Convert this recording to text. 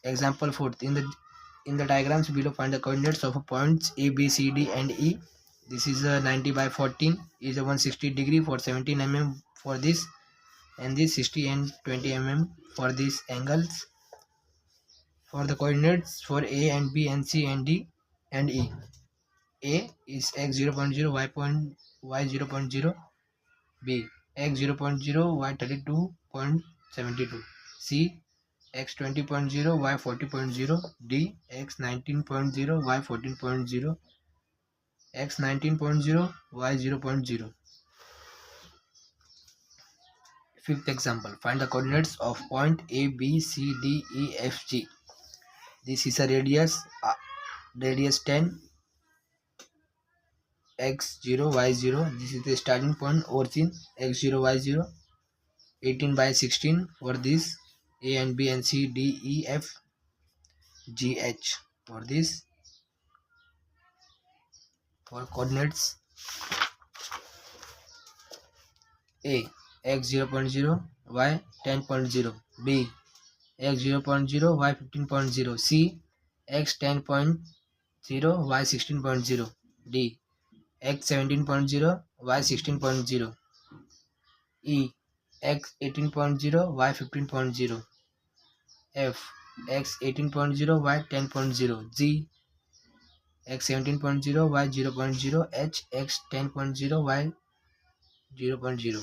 Example 4th. In the diagrams below, find the coordinates of points A, B, C, D, and E. This is a 90 by 14 is a 160 degree for 17 mm for this, and this 60 and 20 mm for these angles. For the coordinates for A and B and C and D and E. A is x 0.0, y 0.0, B x 0.0, y 32.72, C x 20.0, y 40.0, D x 19.0, y 14.0, x 19.0, y 0.0. Fifth example, find the coordinates of point A, B, C, D, E, F, G. This is a radius 10, x0, y0. This is the starting point, origin, x0, y0. 18 by 16 for this, A and B and C, D, E, F, G, H. For this, for coordinates A x 0.0, y 10.0, B x 0.0, y 15.0, C x 10.0, y 16.0, D x 17.0, y 16.0, E x 18.0, y 15.0, F x 18.0, y 10.0, G x 17.0, y 0.0, H x 10.0, y 0.0.